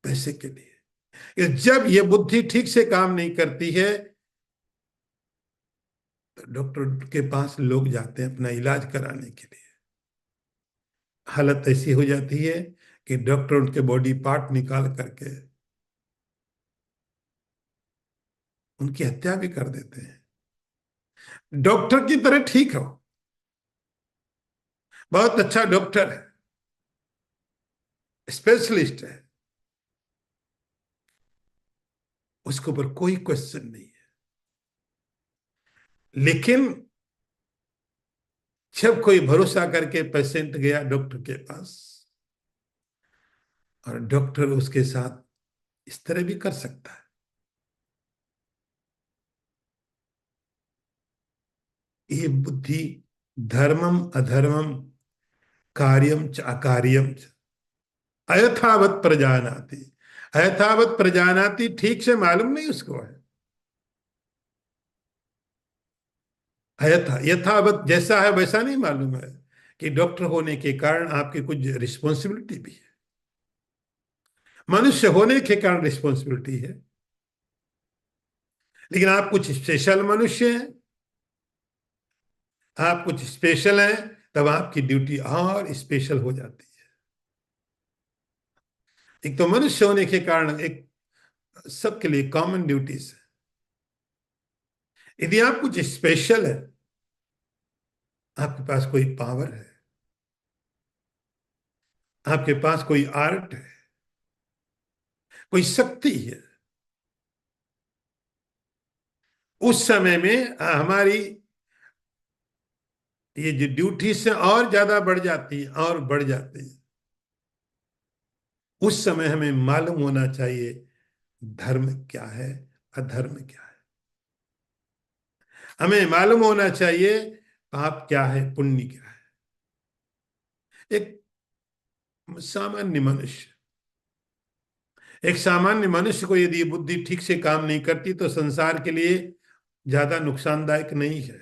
पैसे के लिए। जब ये बुद्धि ठीक से काम नहीं करती है तो डॉक्टर के पास लोग जाते हैं अपना इलाज कराने के लिए। हालत ऐसी हो जाती है कि डॉक्टर उनके बॉडी पार्ट निकाल करके उनकी हत्या भी कर देते हैं। डॉक्टर की तरह ठीक हो, बहुत अच्छा डॉक्टर है, स्पेशलिस्ट है, उसके ऊपर कोई क्वेश्चन नहीं है। लेकिन जब कोई भरोसा करके पेशेंट गया डॉक्टर के पास और डॉक्टर उसके साथ इस तरह भी कर सकता है, ये बुद्धि धर्मम अधर्मम कार्यम च अकार्यम च अयथावत प्रजानाति। अयथावत प्रजानाति ठीक से मालूम नहीं उसको है। यथावत जैसा है वैसा नहीं मालूम है कि डॉक्टर होने के कारण आपकी कुछ रिस्पॉन्सिबिलिटी भी है, मनुष्य होने के कारण रिस्पॉन्सिबिलिटी है। लेकिन आप कुछ स्पेशल मनुष्य हैं, आप कुछ स्पेशल हैं, तब आपकी ड्यूटी और स्पेशल हो जाती है। एक तो मनुष्य होने के कारण एक सबके लिए कॉमन ड्यूटीज है। यदि आप कुछ स्पेशल है, आपके पास कोई पावर है, आपके पास कोई आर्ट है, कोई शक्ति है, उस समय में हमारी ये जो ड्यूटी से और ज्यादा बढ़ जाती है और बढ़ जाती है। उस समय हमें मालूम होना चाहिए धर्म क्या है, अधर्म क्या है। हमें मालूम होना चाहिए पाप क्या है, पुण्य क्या है। एक सामान्य मनुष्य, एक सामान्य मनुष्य को यदि ये बुद्धि ठीक से काम नहीं करती तो संसार के लिए ज्यादा नुकसानदायक नहीं है।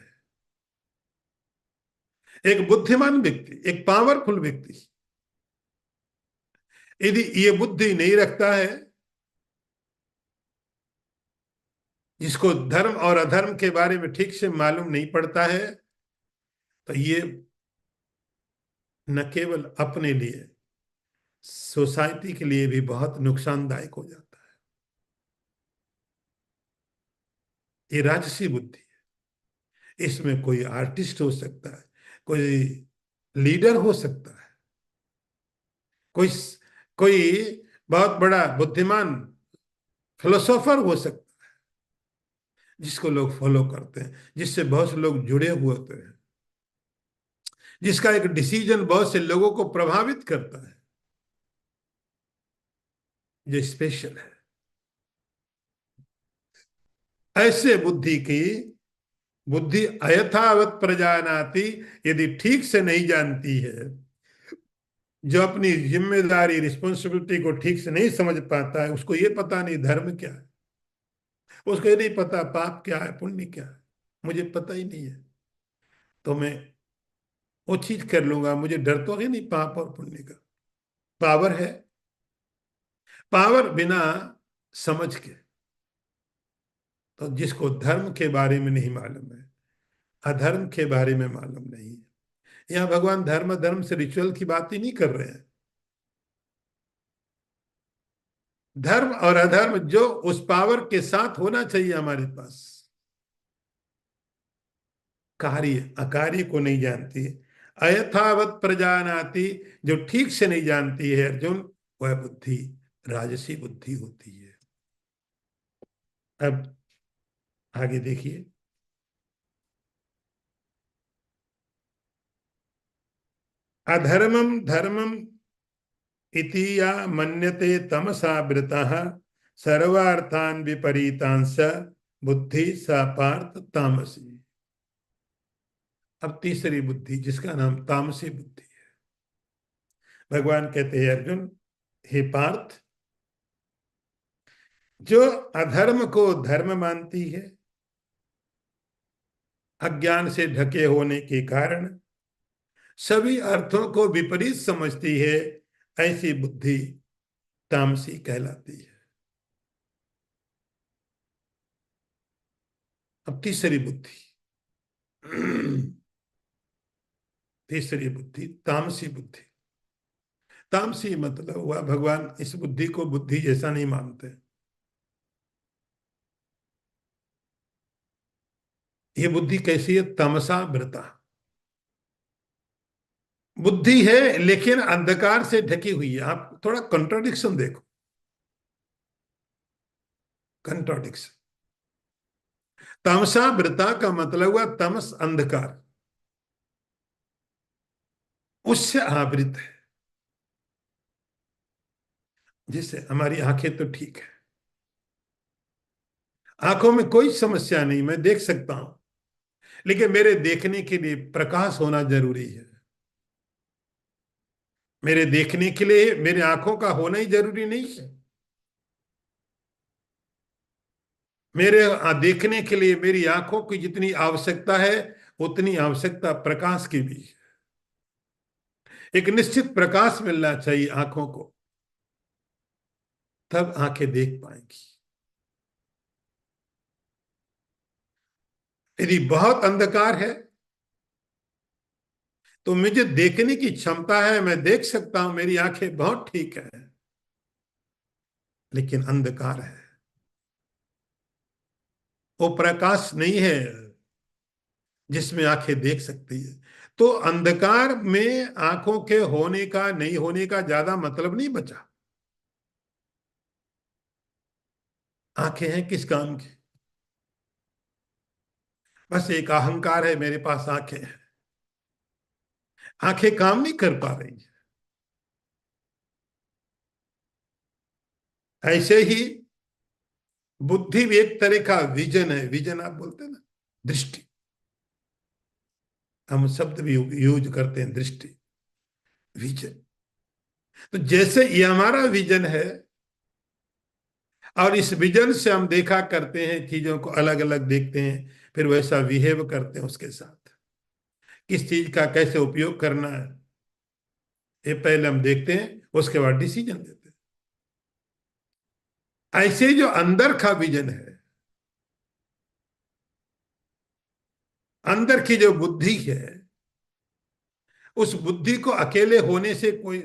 एक बुद्धिमान व्यक्ति, एक पावरफुल व्यक्ति यदि ये बुद्धि नहीं रखता है, जिसको धर्म और अधर्म के बारे में ठीक से मालूम नहीं पड़ता है, तो ये न केवल अपने लिए, सोसाइटी के लिए भी बहुत नुकसानदायक हो जाता है। ये राजसी बुद्धि है। इसमें कोई आर्टिस्ट हो सकता है, कोई लीडर हो सकता है, कोई कोई बहुत बड़ा बुद्धिमान फिलोसोफर हो सकता है जिसको लोग फॉलो करते हैं, जिससे बहुत से लोग जुड़े हुए होते हैं, जिसका एक डिसीजन बहुत से लोगों को प्रभावित करता है, जो स्पेशल है। ऐसे बुद्धि अयथावत प्रजानाति, यदि ठीक से नहीं जानती है, जो अपनी जिम्मेदारी रिस्पॉन्सिबिलिटी को ठीक से नहीं समझ पाता है, उसको ये पता नहीं धर्म क्या है, उसको ये नहीं पता पाप क्या है, पुण्य क्या है, मुझे पता ही नहीं है, तो मैं वो चीज कर लूंगा, मुझे डर तो है नहीं पाप और पुण्य का। पावर है, पावर बिना समझ के। तो जिसको धर्म के बारे में नहीं मालूम है, अधर्म के बारे में मालूम नहीं है। यहाँ भगवान धर्म धर्म से रिचुअल की बात ही नहीं कर रहे हैं। धर्म और अधर्म जो उस पावर के साथ होना चाहिए हमारे पास। कार्य अकार्य को नहीं जानती है। अयथावत प्रजानाति, जो ठीक से नहीं जानती है अर्जुन, वह बुद्धि राजसी बुद्धि होती है। अब आगे देखिए। अधर्मम धर्मम इति या मन्यते तमसा वृतः सर्वार्थान विपरीतांश बुद्धि सा पार्थ तामसी। अब तीसरी बुद्धि जिसका नाम तामसी बुद्धि है। भगवान कहते हैं अर्जुन, हे पार्थ, जो अधर्म को धर्म मानती है, अज्ञान से ढके होने के कारण सभी अर्थों को विपरीत समझती है, ऐसी बुद्धि तामसी कहलाती है। अब तीसरी बुद्धि तीसरी बुद्धि तामसी बुद्धि। तामसी मतलब हुआ भगवान इस बुद्धि को बुद्धि जैसा नहीं मानते। ये बुद्धि कैसी है? तमसा वृता बुद्धि है, लेकिन अंधकार से ढकी हुई है। आप थोड़ा कंट्राडिक्शन देखो, कंट्राडिक्शन। तमसा वृता का मतलब हुआ तमस अंधकार, उससे आवृत है। जिससे हमारी आंखें तो ठीक है, आंखों में कोई समस्या नहीं, मैं देख सकता हूं, लेकिन मेरे देखने के लिए प्रकाश होना जरूरी है। मेरे देखने के लिए मेरे आंखों का होना ही जरूरी नहीं है। मेरे देखने के लिए मेरी आंखों की जितनी आवश्यकता है, उतनी आवश्यकता प्रकाश की भी है। एक निश्चित प्रकाश मिलना चाहिए आंखों को, तब आंखें देख पाएंगी। यदि बहुत अंधकार है तो मुझे देखने की क्षमता है, मैं देख सकता हूं, मेरी आंखें बहुत ठीक है, लेकिन अंधकार है, वो प्रकाश नहीं है जिसमें आंखें देख सकती है। तो अंधकार में आंखों के होने का नहीं होने का ज्यादा मतलब नहीं बचा। आंखें हैं किस काम की? बस एक अहंकार है, मेरे पास आंखें हैं। आंखें काम नहीं कर पा रही। ऐसे ही बुद्धि भी एक तरह का विजन है। विजन आप बोलते हैं ना, दृष्टि। हम शब्द भी यूज करते हैं, दृष्टि, विजन। तो जैसे ये हमारा विजन है, और इस विजन से हम देखा करते हैं, चीजों को अलग अलग देखते हैं, फिर वैसा बिहेव करते हैं उसके साथ। किस चीज का कैसे उपयोग करना है, ये पहले हम देखते हैं, उसके बाद डिसीजन देते हैं। ऐसे जो अंदर का विजन है, अंदर की जो बुद्धि है, उस बुद्धि को अकेले होने से कोई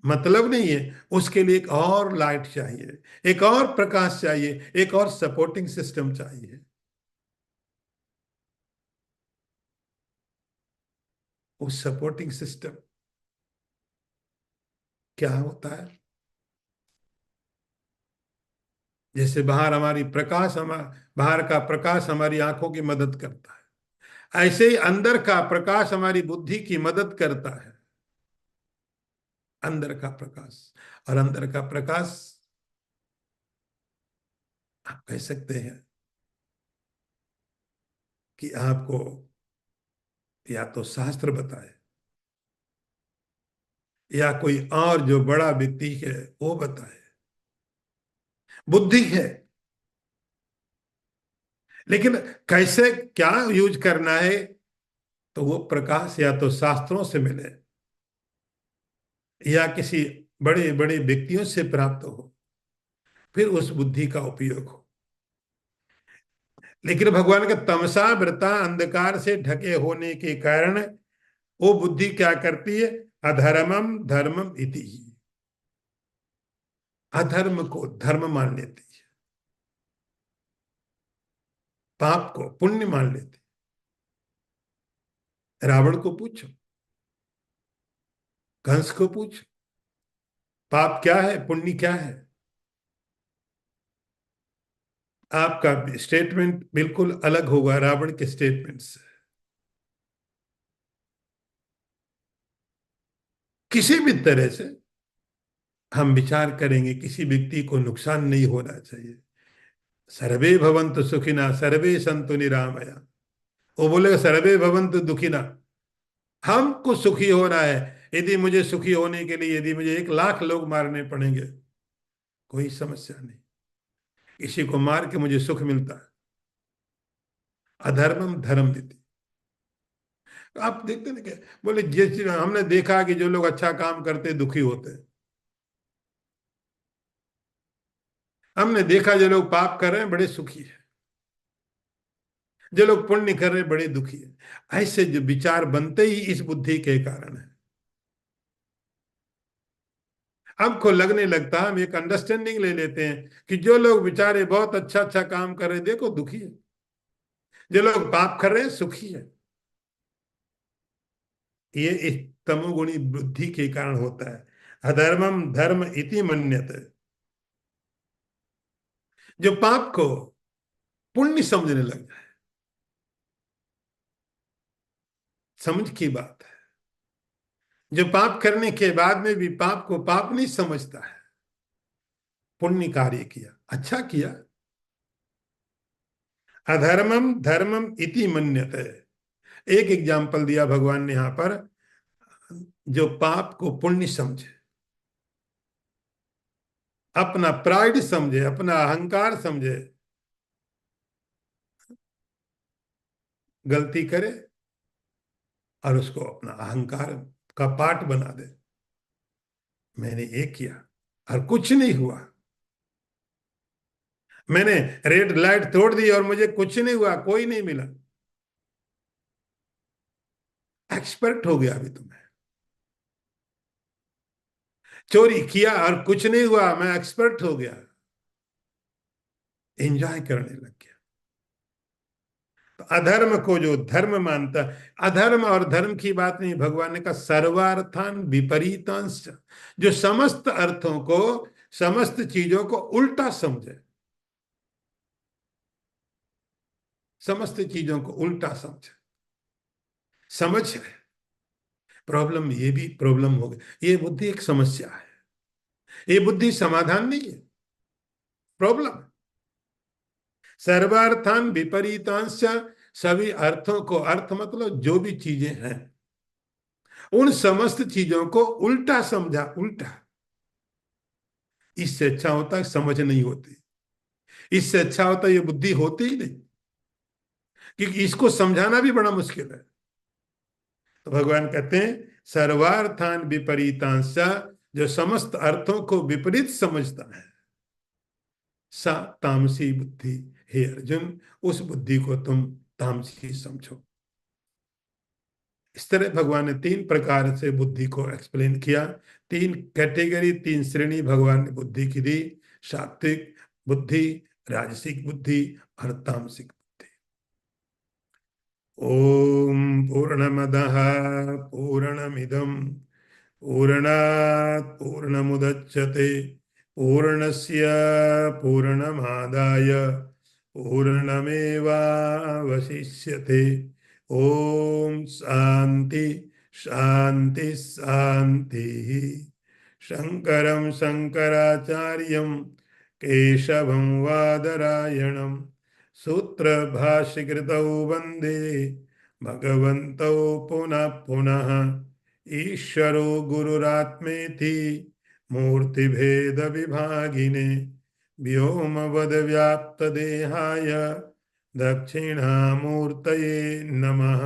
मतलब नहीं है। उसके लिए एक और लाइट चाहिए, एक और प्रकाश चाहिए, एक और सपोर्टिंग सिस्टम चाहिए। उस सपोर्टिंग सिस्टम क्या होता है? जैसे बाहर का प्रकाश हमारी आंखों की मदद करता है, ऐसे ही अंदर का प्रकाश हमारी बुद्धि की मदद करता है। अंदर का प्रकाश, और अंदर का प्रकाश आप कह सकते हैं कि आपको या तो शास्त्र बताए, या कोई और जो बड़ा व्यक्ति है वो बताए। बुद्धि है, लेकिन कैसे क्या यूज करना है, तो वो प्रकाश या तो शास्त्रों से मिले, या किसी बड़े बड़े व्यक्तियों से प्राप्त हो। फिर उस बुद्धि का उपयोग हो। लेकिन भगवान का तमसा वृता अंधकार से ढके होने के कारण वो बुद्धि क्या करती है? अधर्मम धर्मम इति ही, अधर्म को धर्म मान लेती है, पाप को पुण्य मान लेती है। रावण को पूछो, कंस को पूछो, पाप क्या है, पुण्य क्या है? आपका स्टेटमेंट बिल्कुल अलग होगा रावण के स्टेटमेंट से। किसी भी तरह से हम विचार करेंगे, किसी व्यक्ति को नुकसान नहीं होना चाहिए। सर्वे भवन्तु सुखिना सर्वे सन्तु निरामया। वो बोलेगा सर्वे भवन्तु दुखिना, हमको सुखी होना है। यदि मुझे सुखी होने के लिए यदि मुझे 1 लाख लोग मारने पड़ेंगे, कोई समस्या नहीं, किसी को मार के मुझे सुख मिलता है। अधर्मम धर्म देती। आप देखते ना क्या बोले, जिस हमने देखा कि जो लोग अच्छा काम करते दुखी होते हैं, हमने देखा जो लोग पाप कर रहे हैं बड़े सुखी है, जो लोग पुण्य कर रहे हैं बड़े दुखी है। ऐसे जो विचार बनते ही इस बुद्धि के कारण है। हमको लगने लगता है, हम एक अंडरस्टैंडिंग ले लेते हैं कि जो लोग बेचारे बहुत अच्छा अच्छा काम कर रहे हैं देखो दुखी है, जो लोग पाप कर रहे हैं सुखी है। ये इस तमोगुणी बुद्धि के कारण होता है। अधर्मम धर्म इति मन्यते, जो पाप को पुण्य समझने लग जाए, समझ की बात है। जो पाप करने के बाद में भी पाप को पाप नहीं समझता है, पुण्य कार्य किया, अच्छा किया। अधर्मम धर्मम इति मन्यते। एक एग्जाम्पल दिया भगवान ने यहां पर, जो पाप को पुण्य समझे, अपना प्राइड समझे, अपना अहंकार समझे, गलती करे और उसको अपना अहंकार का पार्ट बना दे। मैंने ये किया और कुछ नहीं हुआ, मैंने रेड लाइट तोड़ दी और मुझे कुछ नहीं हुआ, कोई नहीं मिला। एक्सपर्ट हो गया अभी तुम्हें। चोरी किया और कुछ नहीं हुआ, मैं एक्सपर्ट हो गया, एंजॉय करने लग गया। तो अधर्म को जो धर्म मानता, अधर्म और धर्म की बात नहीं, भगवान ने कहा सर्वार्थान विपरीतांश, जो समस्त अर्थों को, समस्त चीजों को उल्टा समझे, समस्त चीजों को उल्टा समझे, समझ है। प्रॉब्लम, ये भी प्रॉब्लम हो गई, ये बुद्धि एक समस्या है, ये बुद्धि समाधान नहीं है, प्रॉब्लम। सर्वार्थान विपरीतांश, सभी अर्थों को, अर्थ मतलब जो भी चीजें हैं, उन समस्त चीजों को उल्टा समझा, उल्टा। इससे अच्छा होता है समझ नहीं होती, इससे अच्छा होता है ये बुद्धि होती ही नहीं, क्योंकि इसको समझाना भी बड़ा मुश्किल है। तो भगवान कहते हैं सर्वार्थान विपरीतांश, जो समस्त अर्थों को विपरीत समझता है, सा तामसी बुद्धि। हे अर्जुन, उस बुद्धि को तुम तामसी समझो। इस तरह भगवान ने 3 प्रकार से बुद्धि को एक्सप्लेन किया। 3 कैटेगरी, 3 श्रेणी भगवान ने बुद्धि की दी। सात्विक बुद्धि, राजसिक बुद्धि और तामसिक बुद्धि। ओम पूर्णमदः पूर्णमिदं पूर्णात् पूर्णमुदच्यते पूर्णस्य पूर्णमादाय पूर्णमेवावशिष्यते। ओम शांति शांति शांति। शंकरं शंकराचार्यं केशवं वादरायणं सूत्रभाष्यकृतौ वन्दे भगवन्तौ पुनः पुनः। ईश्वरो गुरुरात्मेति मूर्तिभेदविभागिने व्योमवद्व्याप्तदेहाय दक्षिणामूर्तये नमः।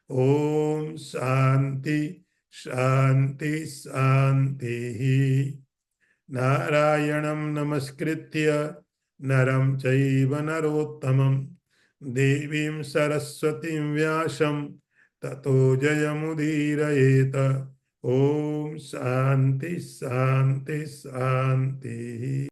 ओम शांति शांति शांति। नारायणं नमस्कृत्य नरं चैव नरोत्तमं देवीं सरस्वतीं व्यासं ततो जयमुदीरयेत। ओम शांति शांति शांति।